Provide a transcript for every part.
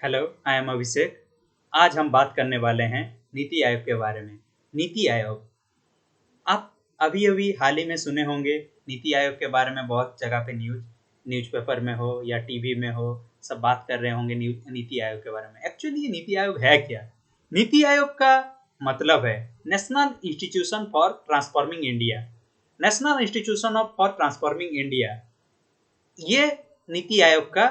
Hello, I am अभिषेक। आज हम बात करने वाले हैं नीति आयोग के बारे में। नीति आयोग, आप अभी अभी हाल ही में सुने होंगे नीति आयोग के बारे में। बहुत जगह पे न्यूज़पेपर में हो या टीवी में हो, सब बात कर रहे होंगे नीति आयोग के बारे में। एक्चुअली ये नीति आयोग है क्या? नीति आयोग का मतलब है national institution for transforming India. National institution for transforming India, ये नीति आयोग का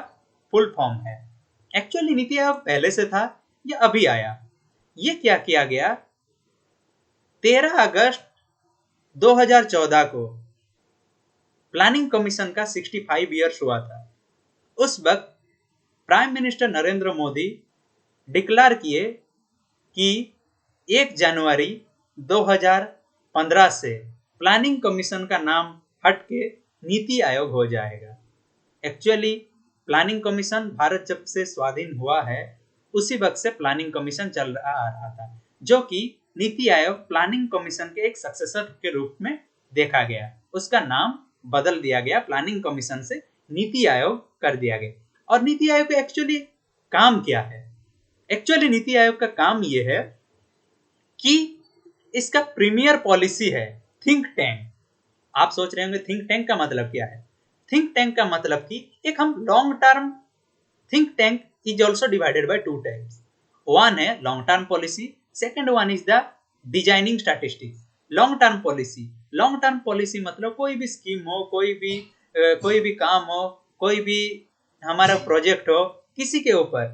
फुल फॉर्म है। एक्चुअली नीति आयोग पहले से था या अभी आया? ये क्या किया गया, 13 अगस्त 2014 को प्लानिंग कमीशन का 65 ईयर्स हुआ था। उस वक्त prime minister Narendra Modi declare किए कि 1 जनवरी 2015 से प्लानिंग कमीशन का नाम हट के नीति आयोग हो जाएगा। एक्चुअली प्लानिंग कमीशन भारत जब से स्वाधीन हुआ है उसी वक्त से प्लानिंग कमीशन चल रहा आ रहा था, जो कि नीति आयोग प्लानिंग कमीशन के एक सक्सेसर के रूप में देखा गया। उसका नाम बदल दिया गया, प्लानिंग कमीशन से नीति आयोग कर दिया गया। और नीति आयोग का एक्चुअली काम क्या है? एक्चुअली नीति आयोग का काम यह है कि इसका प्रीमियर पॉलिसी है थिंक टैंक। आप सोच रहे होंगे थिंक टैंक का मतलब क्या है? थिंक टैंक का मतलब कि एक हम long term think tank is also divided by 2 types. One है long term policy, second one is the designing statistics. Long term policy मतलब कोई भी स्कीम हो, कोई भी काम हो, कोई भी हमारा प्रोजेक्ट हो, किसी के ऊपर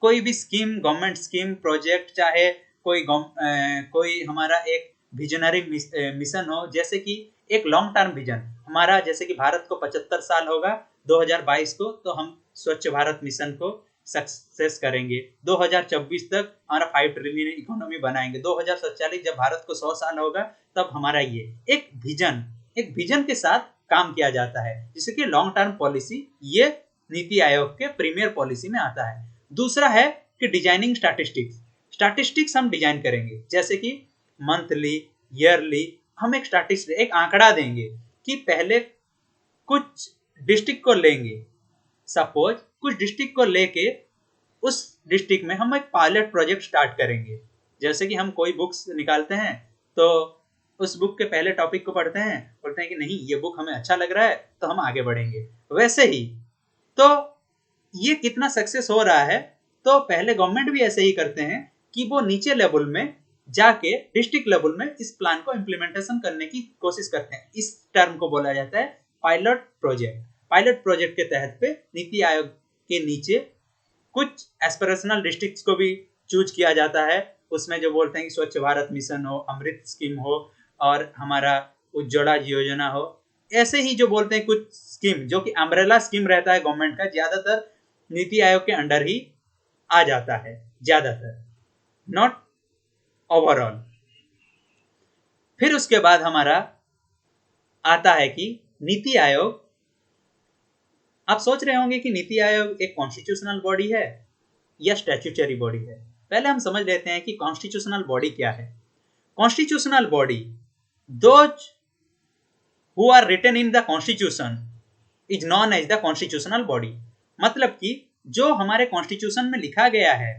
कोई भी स्कीम, गवर्नमेंट स्कीम, प्रोजेक्ट, चाहे कोई हमारा एक विजनरी मिशन हो। जैसे कि एक लॉन्ग टर्म विजन हमारा, जैसे कि भारत को 75 साल होगा 2022 को, तो हम स्वच्छ भारत मिशन को सक्सेस करेंगे। 2024 तक हमारा 5 ट्रिलियन इकोनॉमी बनाएंगे। 2047 जब भारत को 100 साल होगा तब हमारा ये एक विजन के साथ काम किया जाता है, जिससे कि लॉन्ग टर्म पॉलिसी ये नीति आयोग के प्रीमियर पॉलिसी में आता है। दूसरा है कि डिजाइनिंग स्टैटिस्टिक्स हम डिजाइन करेंगे, जैसे कि मंथली, ईयरली हम एक आंकड़ा देंगे कि पहले कुछ डिस्ट्रिक्ट को लेंगे। सपोज कुछ डिस्ट्रिक्ट को लेके उस डिस्ट्रिक्ट में हम एक पायलट प्रोजेक्ट स्टार्ट करेंगे। जैसे कि हम कोई बुक्स निकालते हैं तो उस बुक के पहले टॉपिक को पढ़ते हैं कि नहीं ये बुक हमें अच्छा लग रहा है तो हम आगे बढ़ेंगे। वैसे ही तो ये कितना सक्सेस हो रहा है, तो पहले गवर्नमेंट भी ऐसे ही करते हैं कि वो नीचे लेवल में जाके डिस्ट्रिक्ट लेवल में इस प्लान को इम्प्लीमेंटेशन करने की कोशिश करते हैं। इस टर्म को बोला जाता है पायलट प्रोजेक्ट के तहत पे नीति आयोग के नीचे कुछ एस्पिरेशनल डिस्ट्रिक्ट्स को भी चूज किया जाता है। उसमें जो बोलते हैं कि स्वच्छ भारत मिशन हो, अमृत स्कीम हो और हमारा उज्ज्वला योजना हो, ऐसे ही जो बोलते हैं कुछ स्कीम जो कि अम्ब्रेला स्कीम रहता है गवर्नमेंट का, ज्यादातर नीति आयोग के अंडर ही आ जाता है, ज्यादातर, नॉट ओवरऑल। फिर उसके बाद हमारा आता है कि नीति आयोग, आप सोच रहे होंगे कि नीति आयोग एक कॉन्स्टिट्यूशनल बॉडी है या स्टैट्यूटरी बॉडी है। पहले हम समझ लेते हैं कि कॉन्स्टिट्यूशनल बॉडी क्या है। Constitutional body, those who are written in the constitution is known as the constitutional body. मतलब कि जो हमारे कॉन्स्टिट्यूशन में लिखा गया है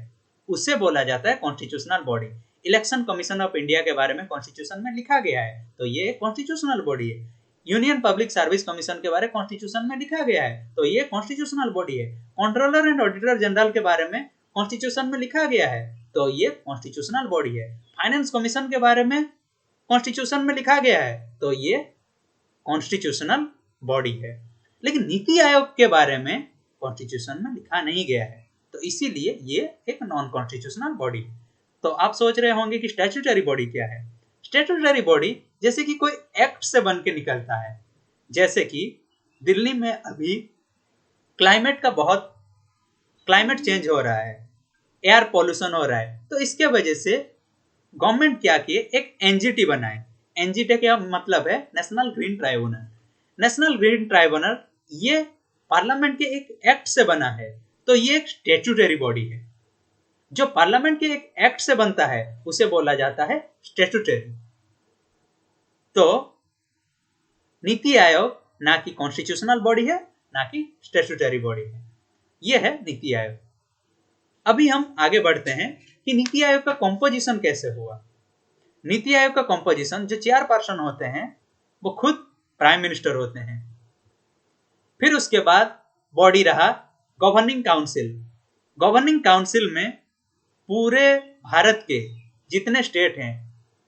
उसे बोला जाता है constitutional body. Election commission of India के बारे में कॉन्स्टिट्यूशन में लिखा गया है तो ये कॉन्स्टिट्यूशनल बॉडी है। यूनियन पब्लिक सर्विस कमीशन के बारे में कॉन्स्टिट्यूशन में लिखा गया है तो ये कॉन्स्टिट्यूशनल बॉडी है। कंट्रोलर एंड ऑडिटर जनरल के बारे में कॉन्स्टिट्यूशन में लिखा गया है तो ये कॉन्स्टिट्यूशनल बॉडी है। फाइनेंस कमीशन के बारे में कॉन्स्टिट्यूशन में लिखा गया है तो ये कॉन्स्टिट्यूशनल बॉडी है। लेकिन नीति आयोग के बारे में कॉन्स्टिट्यूशन में लिखा नहीं गया है तो इसीलिए ये एक नॉन कॉन्स्टिट्यूशनल बॉडी है। तो आप सोच रहे होंगे कि स्टैट्यूटरी बॉडी क्या है। स्टैट्यूटरी बॉडी जैसे कि कोई एक्ट से बन के निकलता है। जैसे कि दिल्ली में अभी क्लाइमेट चेंज हो रहा है, एयर पॉल्यूशन हो रहा है, तो इसके वजह से गवर्नमेंट क्या किए, एक एनजीटी बनाए। एनजीटी का मतलब है नेशनल ग्रीन ट्राइब्यूनल। ये पार्लियामेंट के एक एक्ट से बना है तो ये एक स्टैट्यूटरी बॉडी है। जो पार्लियामेंट के एक एक्ट से बनता है उसे बोला जाता है स्टैट्यूटरी। तो नीति आयोग ना कि कॉन्स्टिट्यूशनल बॉडी है ना कि स्टैट्यूटरी बॉडी है, ये है नीति आयोग। अभी हम आगे बढ़ते हैं कि नीति आयोग का कॉम्पोजिशन कैसे हुआ। नीति आयोग का कॉम्पोजिशन, जो चेयरपर्सन होते हैं वो खुद प्राइम मिनिस्टर होते हैं। फिर उसके बाद बॉडी रहा गवर्निंग काउंसिल। गवर्निंग काउंसिल में पूरे भारत के जितने स्टेट हैं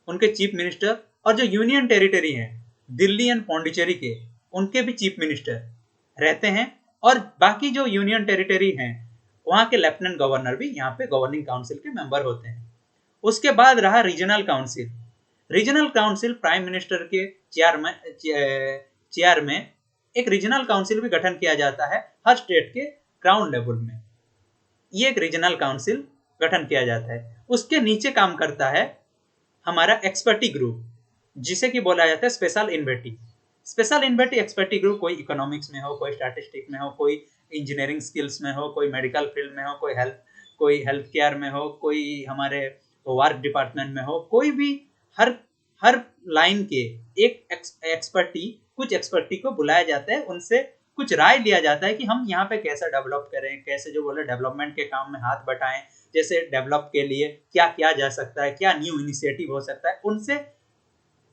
उनके चीफ मिनिस्टर, और जो यूनियन टेरिटरी हैं दिल्ली एंड पौंडीचेरी के, उनके भी चीफ मिनिस्टर रहते हैं। और बाकी जो यूनियन टेरिटरी हैं वहां के लेफ्टिनेंट गवर्नर भी यहाँ पे गवर्निंग काउंसिल के मेंबर होते हैं। उसके बाद रहा regional council. Regional council prime minister के चेयर में एक रीजनल काउंसिल भी गठन किया जाता है हर स्टेट के ग्राउंड लेवल में। ये एक रीजनल काउंसिल गठन किया जाता है। उसके नीचे काम करता है हमारा एक्सपर्टी ग्रुप, जिसे कि बोला जाता है स्पेशल इन्वेटी। स्पेशल इन्वेटी एक्सपर्टी ग्रुप कोई इकोनॉमिक्स में हो, कोई स्टैटिस्टिक में हो, कोई इंजीनियरिंग स्किल्स में हो, कोई मेडिकल फील्ड में हो, कोई हेल्थ केयर में हो, कोई हमारे वर्क डिपार्टमेंट में हो, कोई भी हर हर लाइन के एक कुछ एक्सपर्टी को बुलाया जाता है। उनसे कुछ राय लिया जाता है कि हम यहाँ पे कैसे डेवलप करें, कैसे जो बोले डेवलपमेंट के काम में हाथ बटाएं, जैसे डेवलप के लिए क्या किया जा सकता है, क्या न्यू इनिशिएटिव हो सकता है, उनसे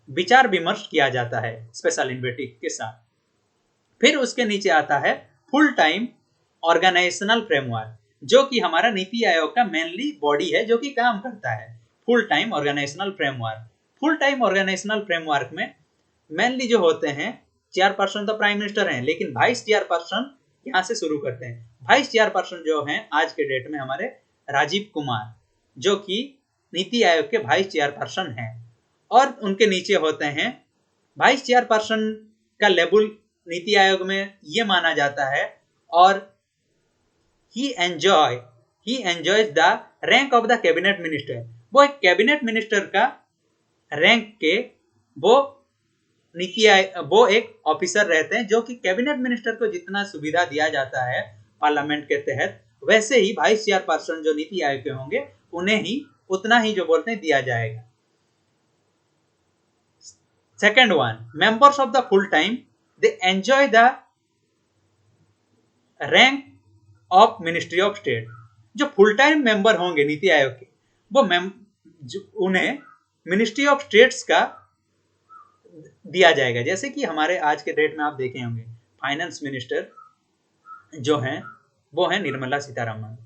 विचार विमर्श किया जाता है स्पेशल इन्वेटी के साथ। फिर उसके नीचे आता है फुल टाइम ऑर्गेनाइजेशनल फ्रेमवर्क, जो कि हमारा नीति आयोग का मेनली बॉडी है जो कि काम करता है। Full time organisational framework. Full time organisational framework में मेनली जो होते हैं, चेयरपर्सन तो प्राइम मिनिस्टर हैं, लेकिन वाइस चेयरपर्सन यहाँ से शुरू करते हैं। वाइस चेयरपर्सन जो हैं आज के डेट में हमारे राजीव कुमार, जो कि नीति आयोग के वाइस चेयरपर्सन हैं। और उनके नीचे होते हैं वाइस चेयरपर्सन का लेवल नीति आयोग में ये माना जाता है, और he enjoys the rank of the cabinet minister. वो एक कैबिनेट मिनिस्टर का रैंक के वो एक ऑफिसर रहते हैं, जो कि कैबिनेट मिनिस्टर को जितना सुविधा दिया जाता है पार्लियामेंट के तहत, वैसे ही वाइस चेयरपर्सन जो नीति आयोग के होंगे उन्हें ही उतना ही जो बोलते हैं दिया जाएगा। Second one, members of the full time they enjoy the rank of ministry of state. जो फुल टाइम मेंबर होंगे नीति आयोग के, वो उन्हें मिनिस्ट्री ऑफ स्टेट्स का दिया जाएगा। जैसे कि हमारे आज के डेट में आप देखे होंगे फाइनेंस मिनिस्टर जो हैं वो हैं निर्मला सीतारमण,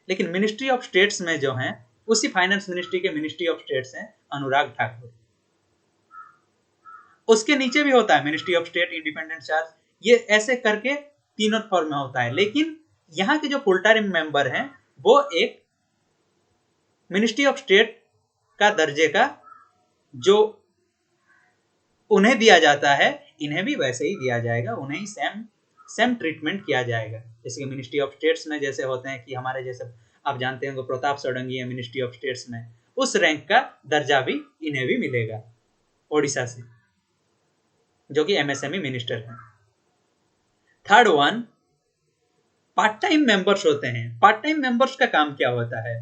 लेकिन मिनिस्ट्री ऑफ स्टेट्स में जो हैं उसी फाइनेंस मिनिस्ट्री के मिनिस्ट्री ऑफ स्टेट्स हैं अनुराग ठाकुर। उसके नीचे भी होता है ministry of state independent charge. ये ऐसे करके तीनों फॉर्म में होता है, लेकिन यहाँ के जो फुल टाइम मेंबर हैं वो एक मिनिस्ट्री ऑफ स्टेट का दर्जे का जो उन्हें दिया जाता है, इन्हें भी वैसे ही दिया जाएगा, उन्हें ही सेम ट्रीटमेंट किया जाएगा। जैसे कि मिनिस्ट्री ऑफ स्टेट्स में जैसे होते हैं कि हमारे जैसे आप जानते होंगे प्रताप षडंगी है मिनिस्ट्री ऑफ स्टेट्स में, उस रैंक का दर्जा भी इन्हें भी मिलेगा ओडिशा से, जो कि एमएसएमई मिनिस्टर हैं। Third one, part time members होते हैं। पार्ट टाइम मेंबर्स का काम क्या होता है?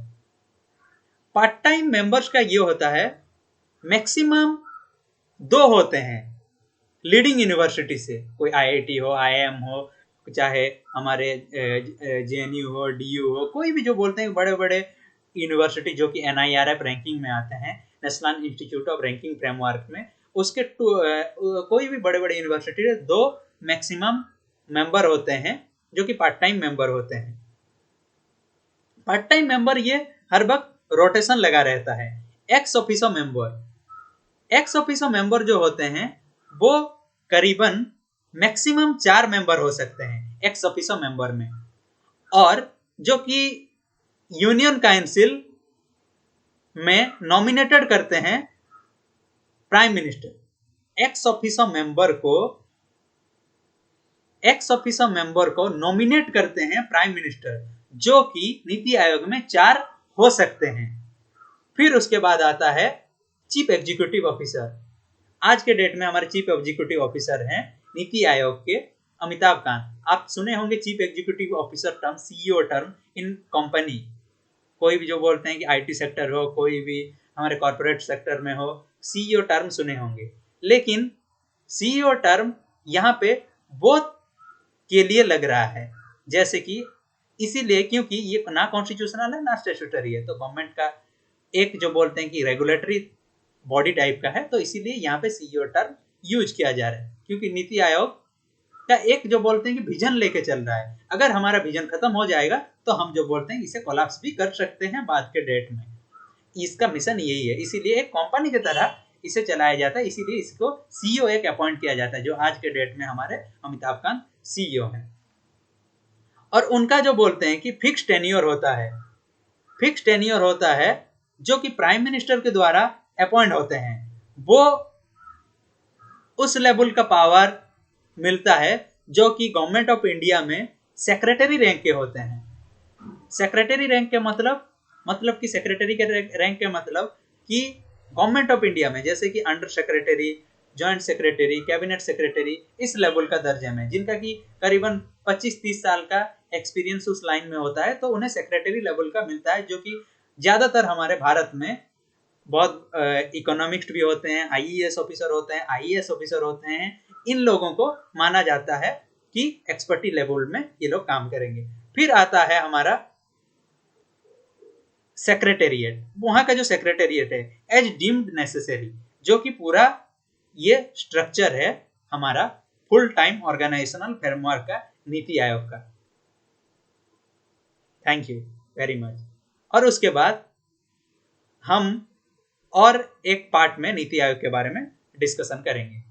पार्ट टाइम मेंबर्स का ये होता है, मैक्सिमम 2 होते हैं लीडिंग यूनिवर्सिटी से, कोई आईआईटी हो, आईआईएम हो, चाहे हमारे जेएनयू हो, डीयू हो, कोई भी जो बोलते हैं बड़े बड़े यूनिवर्सिटी जो कि एनआईआरएफ रैंकिंग में आते हैं, national institute of ranking framework में, उसके कोई भी बड़े बड़े यूनिवर्सिटी 2 मैक्सिमम मेंबर होते हैं जो कि पार्ट टाइम मेंबर होते हैं। पार्ट टाइम मेंबर ये हर वक्त रोटेशन लगा रहता है। एक्स ऑफिसो मेंबर जो होते हैं वो करीबन मैक्सिमम 4 मेंबर हो सकते हैं एक्स ऑफिसो मेंबर में, और जो कि यूनियन काउंसिल में नॉमिनेटेड करते हैं prime minister. X officio member को नॉमिनेट करते हैं प्राइम मिनिस्टर, जो कि नीति आयोग में 4 हो सकते हैं। फिर उसके बाद आता है चीफ एग्जीक्यूटिव ऑफिसर। आज के डेट में हमारे चीफ एग्जीक्यूटिव ऑफिसर हैं नीति आयोग के अमिताभ कांत। आप सुने होंगे chief executive officer term, CEO term in company, कोई भी जो बोलते हैं कि आईटी सेक्टर हो, कोई भी हमारे कॉर्पोरेट सेक्टर में हो, सीईओ टर्म सुने होंगे। लेकिन सीईओ टर्म यहाँ पे बोथ के लिए लग रहा है, जैसे कि इसीलिए क्योंकि ये ना कॉन्स्टिट्यूशनल है ना स्टेचुटरी है, तो गवर्नमेंट का एक जो बोलते हैं कि रेगुलेटरी बॉडी टाइप का है, तो इसीलिए यहाँ पे सीईओ टर्म यूज किया जा रहा है, क्योंकि नीति आयोग का एक जो बोलते हैं कि विजन लेके चल रहा है। अगर हमारा विजन खत्म हो जाएगा तो हम जो बोलते हैं इसे कोलैप्स भी कर सकते हैं बाद के डेट में। इसका मिशन यही है, इसीलिए एक कंपनी की तरह इसे चलाया जाता है, इसीलिए इसको सीईओ एक अपॉइंट किया जाता है, जो आज के डेट में हमारे अमिताभ कांत सीईओ हैं। और उनका जो बोलते हैं कि फिक्स टेन्योर होता है, फिक्स टेन्योर होता है जो कि प्राइम मिनिस्टर के द्वारा अपॉइंट होते हैं। वो उस लेवल का पावर मिलता है जो कि गवर्नमेंट ऑफ इंडिया में सेक्रेटरी रैंक के होते हैं। सेक्रेटरी रैंक के मतलब कि सेक्रेटरी के रैंक के मतलब कि गवर्नमेंट ऑफ इंडिया में जैसे कि under secretary, joint secretary, cabinet secretary, इस लेवल का दर्जे में जिनका कि करीबन 25-30 साल का एक्सपीरियंस उस लाइन में होता है, तो उन्हें सेक्रेटरी लेवल का मिलता है, जो कि ज्यादातर हमारे भारत में बहुत इकोनॉमिस्ट भी होते हैं, आईईएस ऑफिसर होते हैं, आईएएस ऑफिसर होते हैं, इन लोगों को माना जाता है कि एक्सपर्टी लेवल में ये लोग काम करेंगे। फिर आता है हमारा सेक्रेटेरिएट। वहां का जो सेक्रेटेरिएट है एज डीम्ड नेसेसरी, जो कि पूरा ये स्ट्रक्चर है हमारा फुल टाइम ऑर्गेनाइजेशनल फ्रेमवर्क का, नीति आयोग का। Thank you very much. और उसके बाद हम और एक पार्ट में नीति आयोग के बारे में डिस्कशन करेंगे।